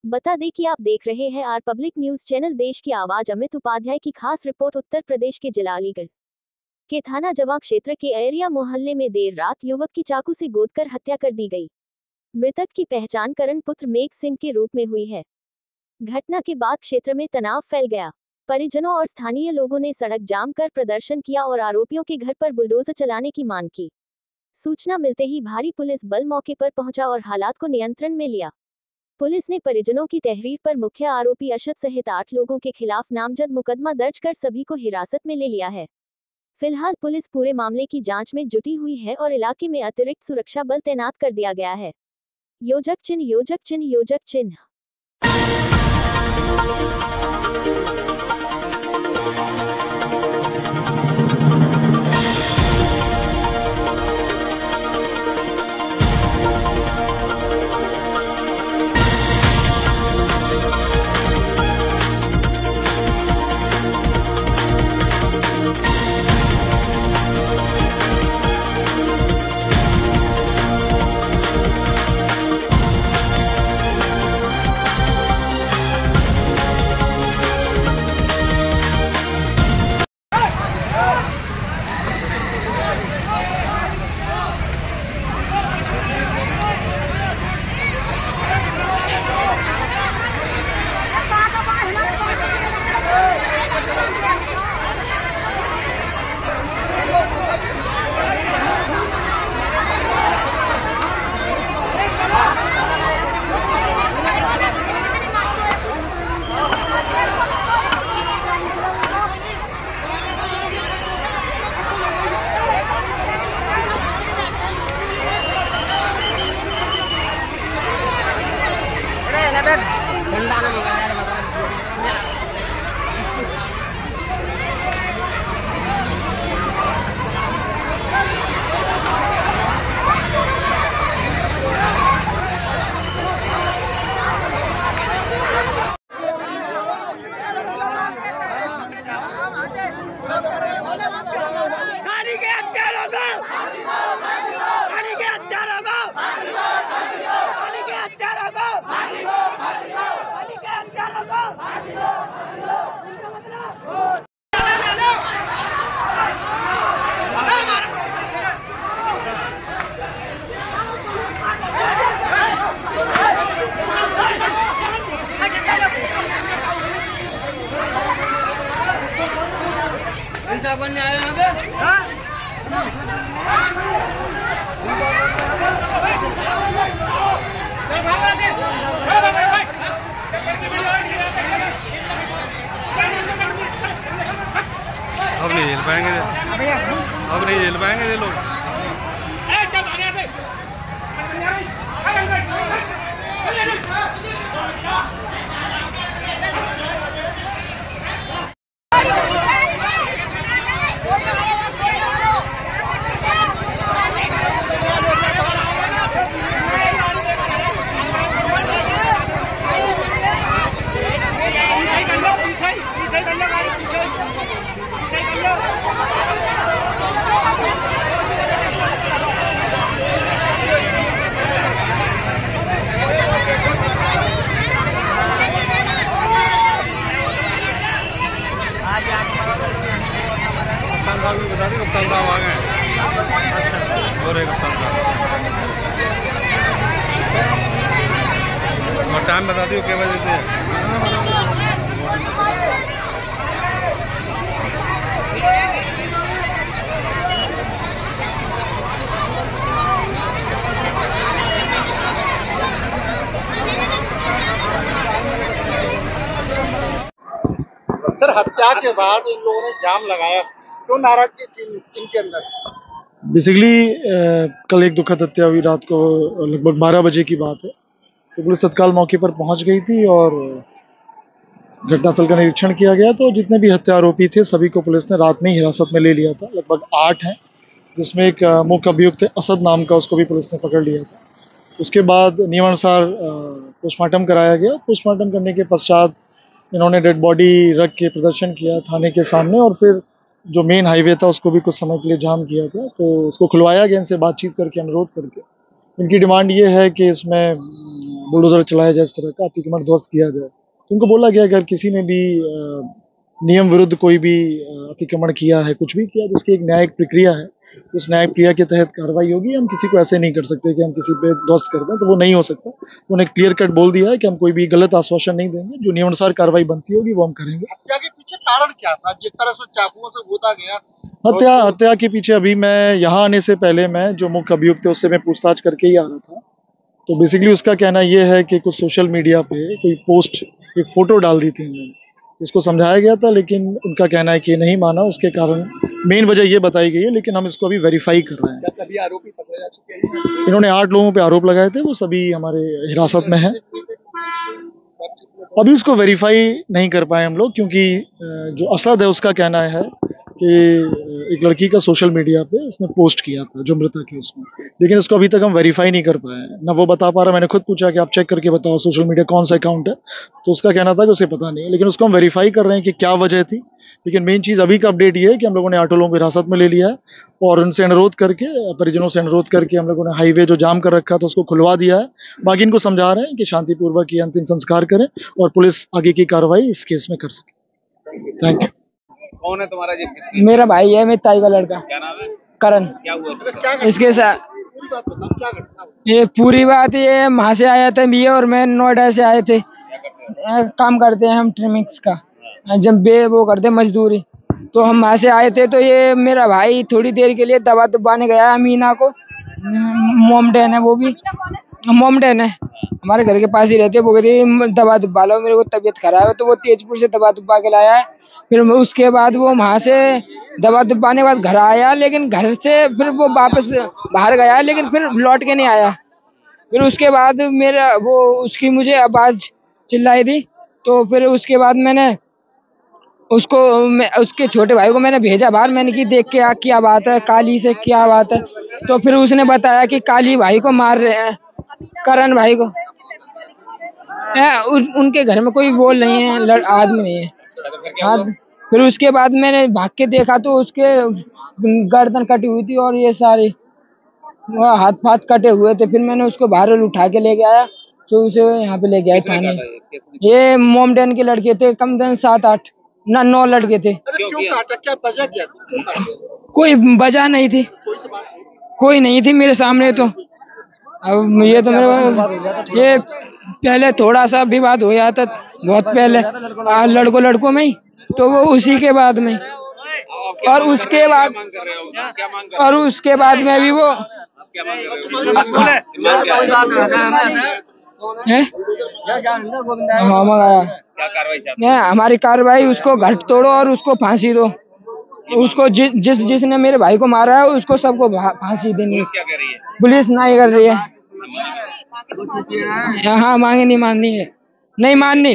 बता दें कि आप देख रहे हैं आर पब्लिक न्यूज चैनल। देश की आवाज अमित उपाध्याय की खास रिपोर्ट। उत्तर प्रदेश के जिला अलीगढ़ के थाना जवा क्षेत्र के एरिया मोहल्ले में देर रात युवक की चाकू से गोदकर हत्या कर दी गई। मृतक की पहचान करण पुत्र मेघ सिंह के रूप में हुई है। घटना के बाद क्षेत्र में तनाव फैल गया। परिजनों और स्थानीय लोगों ने सड़क जाम कर प्रदर्शन किया और आरोपियों के घर पर बुलडोजर चलाने की मांग की। सूचना मिलते ही भारी पुलिस बल मौके पर पहुंचा और हालात को नियंत्रण में लिया। पुलिस ने परिजनों की तहरीर पर मुख्य आरोपी अशद सहित 8 लोगों के खिलाफ नामजद मुकदमा दर्ज कर सभी को हिरासत में ले लिया है। फिलहाल पुलिस पूरे मामले की जांच में जुटी हुई है और इलाके में अतिरिक्त सुरक्षा बल तैनात कर दिया गया है। योजक चिन्ह, योजक चिन्ह, योजक चिन्ह। अब नहीं झेल पाएंगे, अब नहीं झेल पाएंगे ये लोग। बता दी कप्तान साहब आ गए। अच्छा, और एक कप्तान साहब और टाइम बता दियो क्या बजे थे। सर, हत्या के बाद इन लोगों ने जाम लगाया, क्यों नाराजगी थी इनके अंदर? बेसिकली कल एक दुखद हत्या हुई रात को, लगभग 12 बजे की बात है। तो पुलिस तत्काल मौके पर पहुंच गई थी और घटनास्थल का निरीक्षण किया गया। तो जितने भी हत्या आरोपी थे सभी को पुलिस ने रात में ही हिरासत में ले लिया था। लगभग 8 हैं, जिसमें एक मुख्य अभियुक्त असद नाम का, उसको भी पुलिस ने पकड़ लिया था। उसके बाद नियमानुसार पोस्टमार्टम कराया गया। पोस्टमार्टम करने के पश्चात इन्होंने डेड बॉडी रख के प्रदर्शन किया थाने के सामने, और फिर जो मेन हाईवे था उसको भी कुछ समय के लिए जाम किया था। तो उसको खुलवाया गया, इनसे बातचीत करके, अनुरोध करके। इनकी डिमांड ये है कि इसमें बुलडोजर चलाया जाए, इस तरह का अतिक्रमण ध्वस्त किया जाए। तो उनको बोला गया अगर किसी ने भी नियम विरुद्ध कोई भी अतिक्रमण किया है, कुछ भी किया, तो उसकी एक न्यायिक प्रक्रिया है, उस न्यायिक प्रक्रिया के तहत कार्रवाई होगी। हम किसी को ऐसे नहीं कर सकते कि हम किसी पे ध्वस्त कर दें, तो वो नहीं हो सकता। उन्होंने क्लियर कट बोल दिया है कि हम कोई भी गलत आश्वासन नहीं देंगे, जो नियमानुसार कार्रवाई बनती होगी वो हम करेंगे। हत्या के पीछे कारण क्या था, जिस तरह से चाकुओं से गोदा गया? हत्या के पीछे अभी मैं यहाँ आने से पहले मैं जो मुख्य अभियुक्त है उससे मैं पूछताछ करके ही आ रहा था। तो बेसिकली उसका कहना ये है कि कुछ सोशल मीडिया पे कोई पोस्ट, एक फोटो डाल दी थी उन्होंने, इसको समझाया गया था, लेकिन उनका कहना है कि नहीं माना। उसके कारण मेन वजह ये बताई गई है, लेकिन हम इसको अभी वेरीफाई कर रहे हैं। सभी आरोपी पकड़े जा चुके हैं? इन्होंने 8 लोगों पे आरोप लगाए थे, वो सभी हमारे हिरासत में है। अभी उसको वेरीफाई नहीं कर पाए हम लोग, क्योंकि जो असद है उसका कहना है कि एक लड़की का सोशल मीडिया पे उसने पोस्ट किया था जो मृतक है उसमें, लेकिन उसको अभी तक हम वेरीफाई नहीं कर पाए हैं। ना वो बता पा रहा, मैंने खुद पूछा कि आप चेक करके बताओ सोशल मीडिया कौन सा अकाउंट है, तो उसका कहना था कि उसे पता नहीं है, लेकिन उसको हम वेरीफाई कर रहे हैं कि क्या वजह थी। लेकिन मेन चीज़ अभी का अपडेट ये है कि हम लोगों ने 8 लोगों को हिरासत में ले लिया है और उनसे अनुरोध करके, परिजनों से अनुरोध करके हम लोगों ने हाईवे जो जाम कर रखा था उसको खुलवा दिया है। बाकी इनको समझा रहे हैं कि शांतिपूर्वक ये अंतिम संस्कार करें और पुलिस आगे की कार्रवाई इस केस में कर सके। Thank you. कौन है तुम्हारा जी? किसकी? मेरा भाई है, मेरे ताई का लड़का क्या नाम है? करण। क्या हुआ इसके साथ? क्या इसके साथ पूरी बात बताओ, क्या घटना हुई? ये पूरी बात, ये वहाँ से आया था, ये और मैं नोएडा से आए थे। काम करते हैं हम ट्रिमिक्स का, जब वो करते हैं मजदूरी। तो हम वहाँ से आए थे, तो ये मेरा भाई थोड़ी देर के लिए दवा दुबाने गया मीना को, मोमडन है, वो भी मोमडन है, हमारे घर के पास ही रहते। वो कहती दवा दुबा लो, मेरे को तबीयत खराब है, तो वो तेजपुर से दवा दुबा के लाया है। फिर उसके बाद वो वहाँ से दवा दुबाने के बाद घर आया, लेकिन घर से फिर वो वापस बाहर गया, लेकिन फिर लौट के नहीं आया। फिर उसके बाद मेरा वो उसकी मुझे आवाज़ चिल्लाई थी, तो फिर उसके बाद मैंने उसको उसके छोटे भाई को मैंने भेजा बाहर, मैंने कि देख के क्या बात है, काली से क्या बात है। तो फिर उसने बताया कि काली भाई को मार रहे हैं, करण भाई को। उनके घर में कोई बोल नहीं है, आदमी नहीं है। हाँ, फिर उसके बाद मैंने भाग के देखा तो उसके गर्दन कटी हुई थी और ये सारी हाथ पाथ कटे हुए थे। फिर मैंने उसको बाहर उठा के ले गया, तो उसे यहाँ पे ले गया थाने। ये मोमडन के लड़के थे, कम से कम 7-8 ना 9 लड़के थे। क्यों काटा, क्या वजह क्या थी, क्यों काटा? कोई वजह नहीं थी, कोई तो बात नहीं। कोई नहीं थी मेरे सामने। तो अब ये तो मेरे ये पहले थोड़ा सा विवाद हो जाता, बहुत पहले लड़कों में ही, तो वो उसी के बाद में, और उसके बाद में भी वो हमारी कार्रवाई, उसको घट तोड़ो और उसको फांसी दो। उसको जिसने मेरे भाई को मारा है उसको सबको फांसी देनी। पुलिस क्या कह रही है? पुलिस नहीं कर रही है। हाँ, मांगे नहीं माननी है, नहीं माननी।